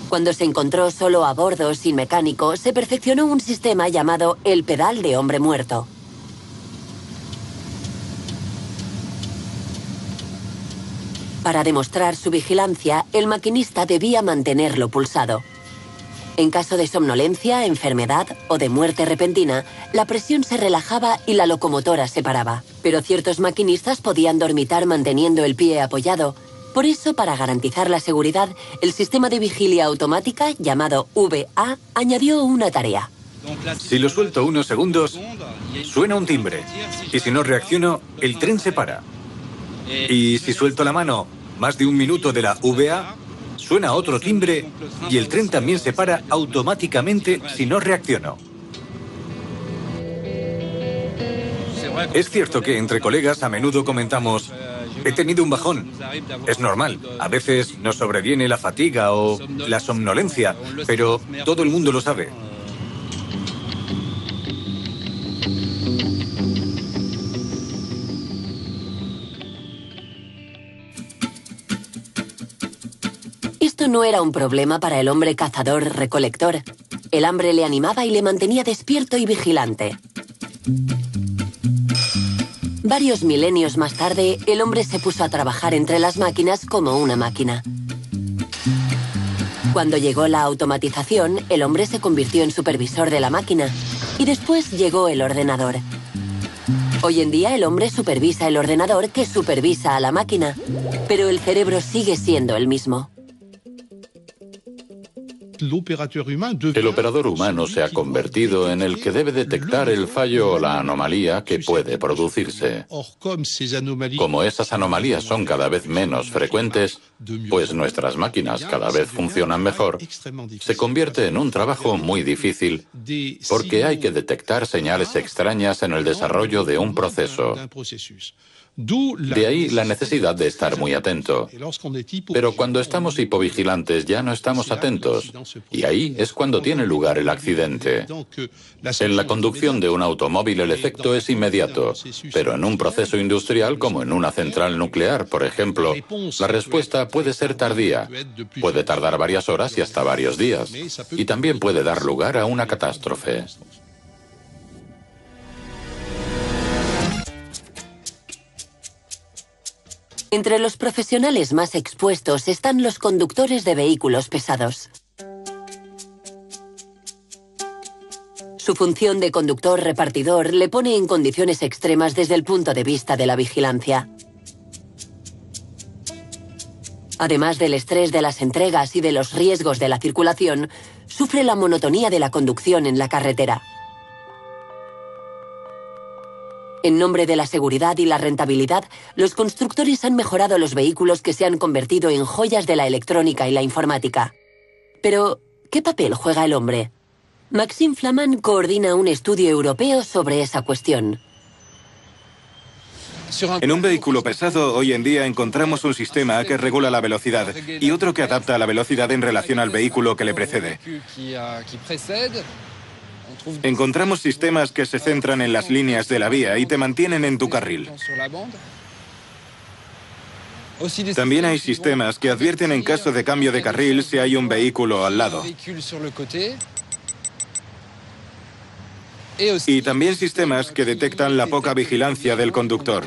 Cuando se encontró solo a bordo, sin mecánico, se perfeccionó un sistema llamado el pedal de hombre muerto. Para demostrar su vigilancia, el maquinista debía mantenerlo pulsado. En caso de somnolencia, enfermedad o de muerte repentina, la presión se relajaba y la locomotora se paraba. Pero ciertos maquinistas podían dormitar manteniendo el pie apoyado. Por eso, para garantizar la seguridad, el sistema de vigilia automática, llamado VA, añadió una tarea. Si lo suelto unos segundos, suena un timbre. Y si no reacciono, el tren se para. Y si suelto la mano más de un minuto de la VA, suena otro timbre y el tren también se para automáticamente si no reacciono. Es cierto que entre colegas a menudo comentamos: he tenido un bajón. Es normal. A veces nos sobreviene la fatiga o la somnolencia, pero todo el mundo lo sabe. Esto no era un problema para el hombre cazador-recolector. El hambre le animaba y le mantenía despierto y vigilante. Varios milenios más tarde, el hombre se puso a trabajar entre las máquinas como una máquina. Cuando llegó la automatización, el hombre se convirtió en supervisor de la máquina. Y después llegó el ordenador. Hoy en día el hombre supervisa el ordenador que supervisa a la máquina. Pero el cerebro sigue siendo el mismo. El operador humano se ha convertido en el que debe detectar el fallo o la anomalía que puede producirse. Como esas anomalías son cada vez menos frecuentes, pues nuestras máquinas cada vez funcionan mejor, se convierte en un trabajo muy difícil porque hay que detectar señales extrañas en el desarrollo de un proceso. De ahí la necesidad de estar muy atento. Pero cuando estamos hipovigilantes ya no estamos atentos, y ahí es cuando tiene lugar el accidente. En la conducción de un automóvil el efecto es inmediato, pero en un proceso industrial como en una central nuclear, por ejemplo, la respuesta puede ser tardía, puede tardar varias horas y hasta varios días, y también puede dar lugar a una catástrofe. Entre los profesionales más expuestos están los conductores de vehículos pesados. Su función de conductor-repartidor le pone en condiciones extremas desde el punto de vista de la vigilancia. Además del estrés de las entregas y de los riesgos de la circulación, sufre la monotonía de la conducción en la carretera. En nombre de la seguridad y la rentabilidad, los constructores han mejorado los vehículos que se han convertido en joyas de la electrónica y la informática. Pero, ¿qué papel juega el hombre? Maxime Flamand coordina un estudio europeo sobre esa cuestión. En un vehículo pesado, hoy en día encontramos un sistema que regula la velocidad y otro que adapta la velocidad en relación al vehículo que le precede. Encontramos sistemas que se centran en las líneas de la vía y te mantienen en tu carril. También hay sistemas que advierten en caso de cambio de carril si hay un vehículo al lado. Y también sistemas que detectan la poca vigilancia del conductor.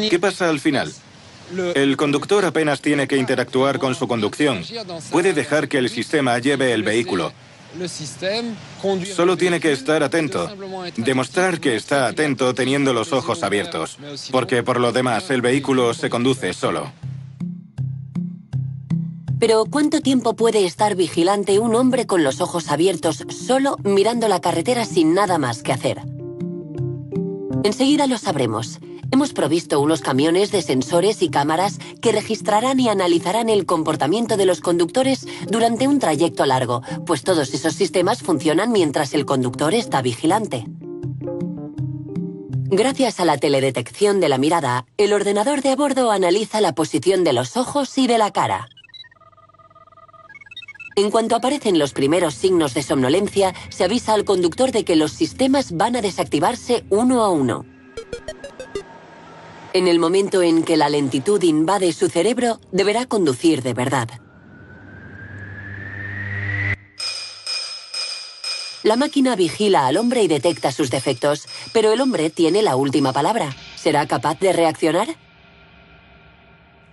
¿Qué pasa al final? El conductor apenas tiene que interactuar con su conducción. Puede dejar que el sistema lleve el vehículo. Solo tiene que estar atento. Demostrar que está atento teniendo los ojos abiertos. Porque por lo demás el vehículo se conduce solo. Pero ¿cuánto tiempo puede estar vigilante un hombre con los ojos abiertos, solo mirando la carretera sin nada más que hacer? Enseguida lo sabremos. Hemos provisto unos camiones de sensores y cámaras que registrarán y analizarán el comportamiento de los conductores durante un trayecto largo, pues todos esos sistemas funcionan mientras el conductor está vigilante. Gracias a la teledetección de la mirada, el ordenador de a bordo analiza la posición de los ojos y de la cara. En cuanto aparecen los primeros signos de somnolencia, se avisa al conductor de que los sistemas van a desactivarse uno a uno. En el momento en que la lentitud invade su cerebro, deberá conducir de verdad. La máquina vigila al hombre y detecta sus defectos, pero el hombre tiene la última palabra. ¿Será capaz de reaccionar?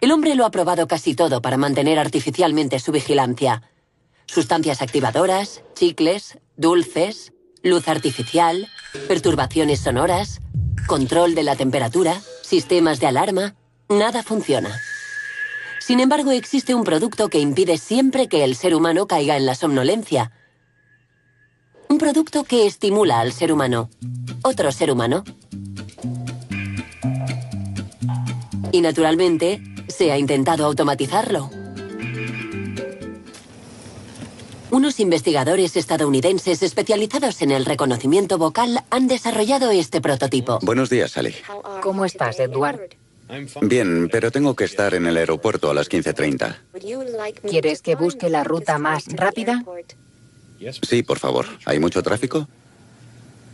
El hombre lo ha probado casi todo para mantener artificialmente su vigilancia. Sustancias activadoras, chicles, dulces, luz artificial, perturbaciones sonoras, control de la temperatura, sistemas de alarma. Nada funciona. Sin embargo, existe un producto que impide siempre que el ser humano caiga en la somnolencia. Un producto que estimula al ser humano. Otro ser humano. Y naturalmente, se ha intentado automatizarlo. Unos investigadores estadounidenses especializados en el reconocimiento vocal han desarrollado este prototipo. Buenos días, Sally. ¿Cómo estás, Edward? Bien, pero tengo que estar en el aeropuerto a las 15:30. ¿Quieres que busque la ruta más rápida? Sí, por favor. ¿Hay mucho tráfico?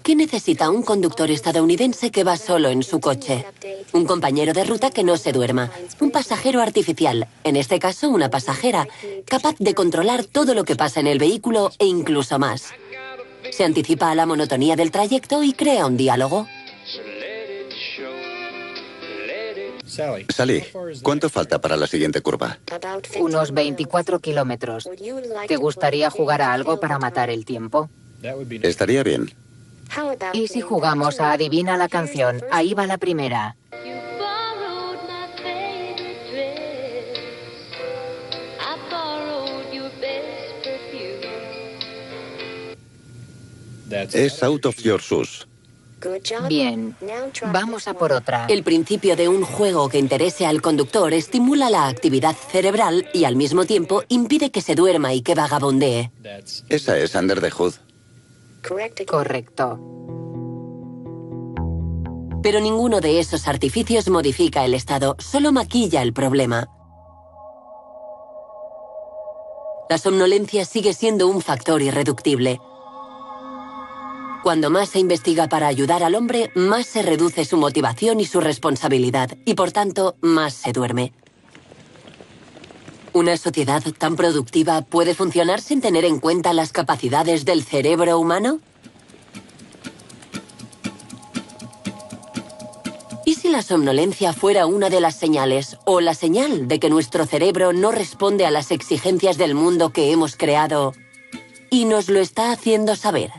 ¿Qué necesita un conductor estadounidense que va solo en su coche? Un compañero de ruta que no se duerma. Un pasajero artificial, en este caso una pasajera, capaz de controlar todo lo que pasa en el vehículo e incluso más. Se anticipa a la monotonía del trayecto y crea un diálogo. Sally, ¿cuánto falta para la siguiente curva? Unos 24 kilómetros. ¿Te gustaría jugar a algo para matar el tiempo? Estaría bien. ¿Y si jugamos a Adivina la canción? Ahí va la primera. Es Out of Your Shoes. Bien, vamos a por otra. El principio de un juego que interese al conductor estimula la actividad cerebral y al mismo tiempo impide que se duerma y que vagabundee. Esa es Under the Hood. Correcto. Pero ninguno de esos artificios modifica el estado, solo maquilla el problema. La somnolencia sigue siendo un factor irreductible. Cuando más se investiga para ayudar al hombre, más se reduce su motivación y su responsabilidad, y por tanto, más se duerme. ¿Una sociedad tan productiva puede funcionar sin tener en cuenta las capacidades del cerebro humano? ¿Y si la somnolencia fuera una de las señales, o la señal de que nuestro cerebro no responde a las exigencias del mundo que hemos creado y nos lo está haciendo saber?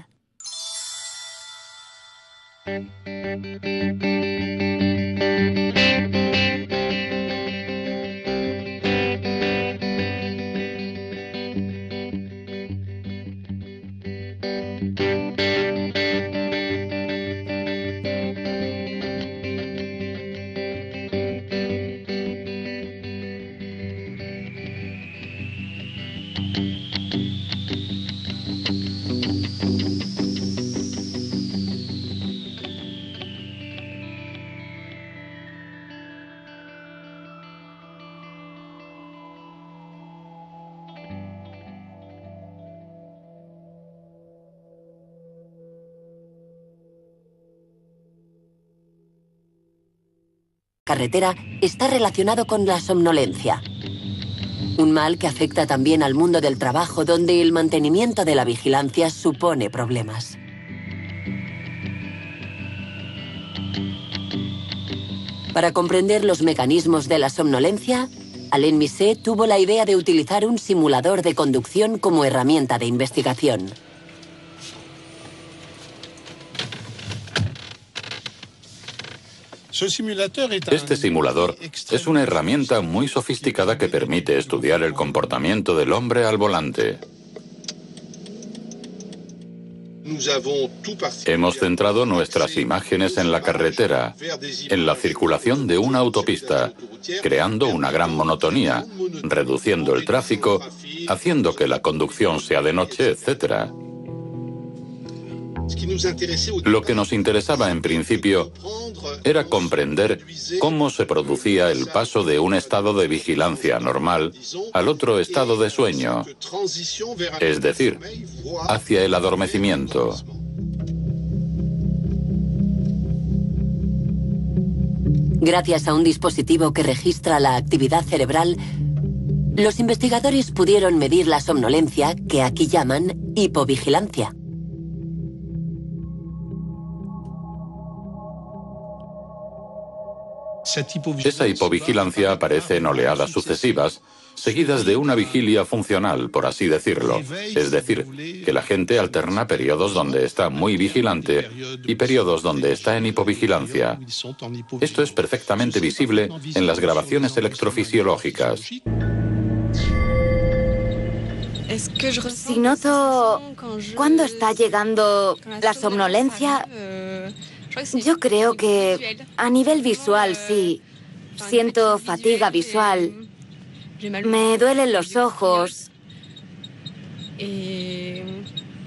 Carretera está relacionado con la somnolencia. Un mal que afecta también al mundo del trabajo, donde el mantenimiento de la vigilancia supone problemas. Para comprender los mecanismos de la somnolencia, Alain Misset tuvo la idea de utilizar un simulador de conducción como herramienta de investigación. Este simulador es una herramienta muy sofisticada que permite estudiar el comportamiento del hombre al volante. Hemos centrado nuestras imágenes en la carretera, en la circulación de una autopista, creando una gran monotonía, reduciendo el tráfico, haciendo que la conducción sea de noche, etc. Lo que nos interesaba en principio era comprender cómo se producía el paso de un estado de vigilancia normal al otro estado de sueño, es decir, hacia el adormecimiento. Gracias a un dispositivo que registra la actividad cerebral, los investigadores pudieron medir la somnolencia, que aquí llaman hipovigilancia. Esa hipovigilancia aparece en oleadas sucesivas, seguidas de una vigilia funcional, por así decirlo. Es decir, que la gente alterna periodos donde está muy vigilante y periodos donde está en hipovigilancia. Esto es perfectamente visible en las grabaciones electrofisiológicas. Si noto cuándo está llegando la somnolencia, yo creo que a nivel visual sí. Siento fatiga visual, me duelen los ojos,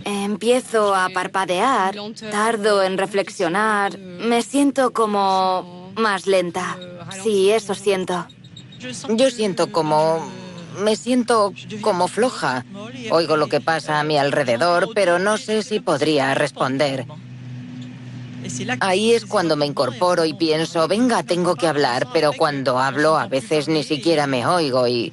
empiezo a parpadear, tardo en reflexionar, me siento como más lenta. Sí, eso siento. Yo siento como... me siento como floja. Oigo lo que pasa a mi alrededor, pero no sé si podría responder. Ahí es cuando me incorporo y pienso, venga, tengo que hablar, pero cuando hablo a veces ni siquiera me oigo y...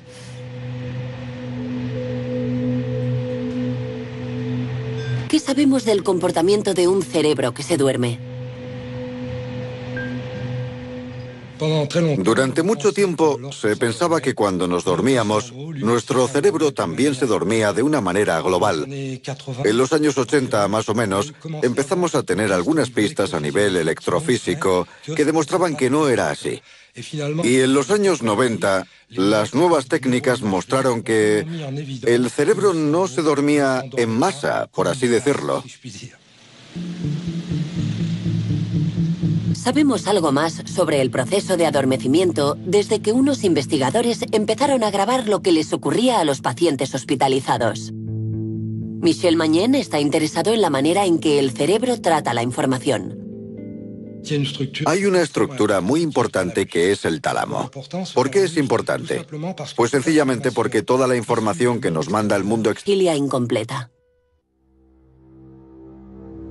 ¿Qué sabemos del comportamiento de un cerebro que se duerme? Durante mucho tiempo se pensaba que cuando nos dormíamos, nuestro cerebro también se dormía de una manera global. En los años 80, más o menos, empezamos a tener algunas pistas a nivel electrofísico que demostraban que no era así. Y en los años 90, las nuevas técnicas mostraron que el cerebro no se dormía en masa, por así decirlo. Sabemos algo más sobre el proceso de adormecimiento desde que unos investigadores empezaron a grabar lo que les ocurría a los pacientes hospitalizados. Michel Magnen está interesado en la manera en que el cerebro trata la información. Hay una estructura muy importante que es el tálamo. ¿Por qué es importante? Pues sencillamente porque toda la información que nos manda el mundo Vigilia incompleta.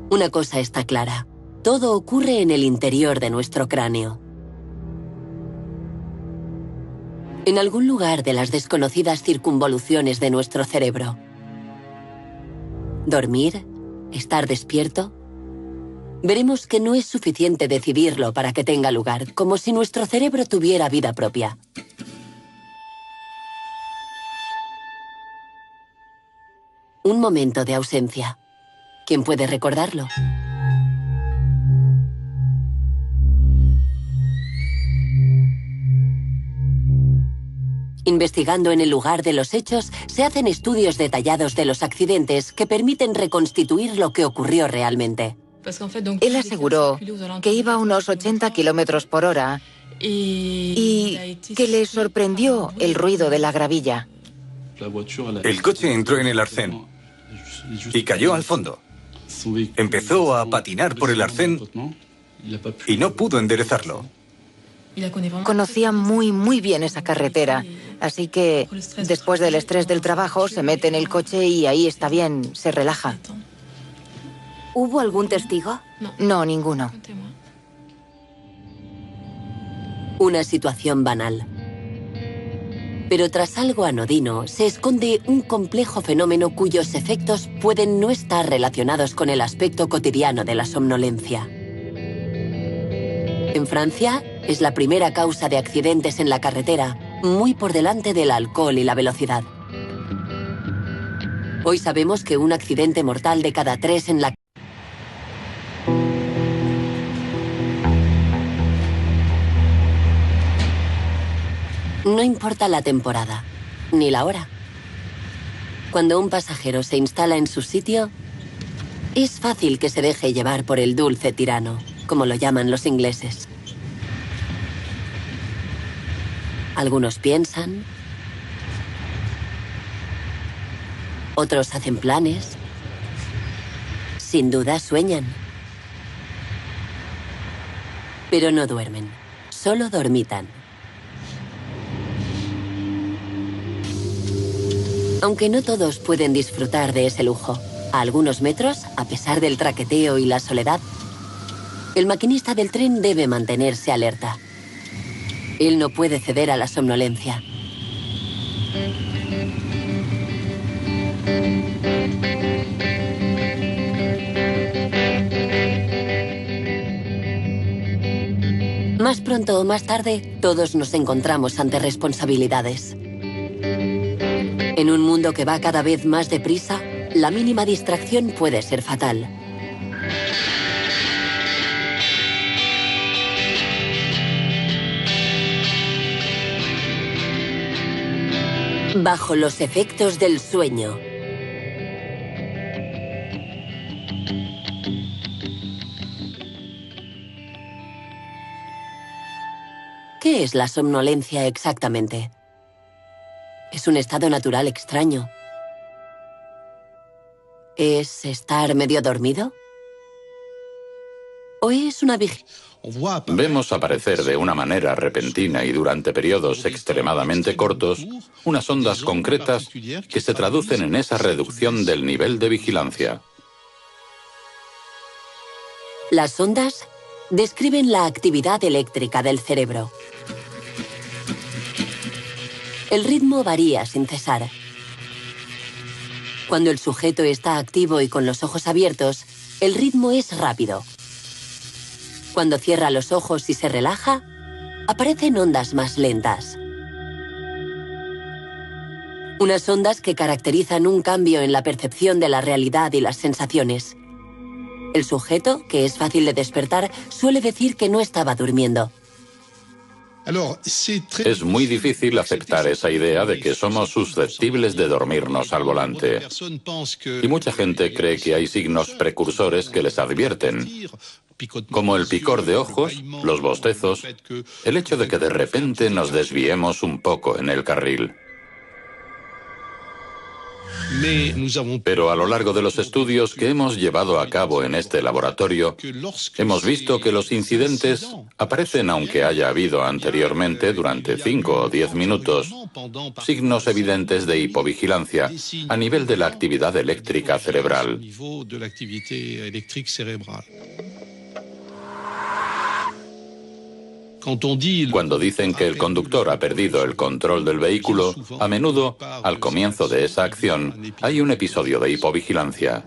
Una cosa está clara. Todo ocurre en el interior de nuestro cráneo. En algún lugar de las desconocidas circunvoluciones de nuestro cerebro. ¿Dormir? ¿Estar despierto? Veremos que no es suficiente decidirlo para que tenga lugar, como si nuestro cerebro tuviera vida propia. Un momento de ausencia. ¿Quién puede recordarlo? Investigando en el lugar de los hechos, se hacen estudios detallados de los accidentes que permiten reconstituir lo que ocurrió realmente. Él aseguró que iba a unos 80 kilómetros por hora y que le sorprendió el ruido de la gravilla. El coche entró en el arcén y cayó al fondo. Empezó a patinar por el arcén y no pudo enderezarlo. Conocía muy bien esa carretera, así que después del estrés del trabajo se mete en el coche y ahí está bien, se relaja. ¿Hubo algún testigo? No, ninguno. Una situación banal. Pero tras algo anodino se esconde un complejo fenómeno cuyos efectos pueden no estar relacionados con el aspecto cotidiano de la somnolencia. En Francia, es la primera causa de accidentes en la carretera, muy por delante del alcohol y la velocidad. Hoy sabemos que un accidente mortal de cada 3 en la... No importa la temporada, ni la hora. Cuando un pasajero se instala en su sitio, es fácil que se deje llevar por el dulce tirano, como lo llaman los ingleses. Algunos piensan, otros hacen planes, sin duda sueñan. Pero no duermen, solo dormitan. Aunque no todos pueden disfrutar de ese lujo, a algunos metros, a pesar del traqueteo y la soledad, el maquinista del tren debe mantenerse alerta. Él no puede ceder a la somnolencia. Más pronto o más tarde, todos nos encontramos ante responsabilidades. En un mundo que va cada vez más deprisa, la mínima distracción puede ser fatal. Bajo los efectos del sueño. ¿Qué es la somnolencia exactamente? Es un estado natural extraño. ¿Es estar medio dormido? ¿O es una vigilia? Vemos aparecer de una manera repentina y durante periodos extremadamente cortos unas ondas concretas que se traducen en esa reducción del nivel de vigilancia. Las ondas describen la actividad eléctrica del cerebro. El ritmo varía sin cesar. Cuando el sujeto está activo y con los ojos abiertos, el ritmo es rápido. Cuando cierra los ojos y se relaja, aparecen ondas más lentas. Unas ondas que caracterizan un cambio en la percepción de la realidad y las sensaciones. El sujeto, que es fácil de despertar, suele decir que no estaba durmiendo. Es muy difícil aceptar esa idea de que somos susceptibles de dormirnos al volante. Y mucha gente cree que hay signos precursores que les advierten, como el picor de ojos, los bostezos, el hecho de que de repente nos desviemos un poco en el carril. Pero a lo largo de los estudios que hemos llevado a cabo en este laboratorio, hemos visto que los incidentes aparecen aunque haya habido anteriormente, durante 5 o 10 minutos, signos evidentes de hipovigilancia a nivel de la actividad eléctrica cerebral. Cuando dicen que el conductor ha perdido el control del vehículo, a menudo, al comienzo de esa acción, hay un episodio de hipovigilancia.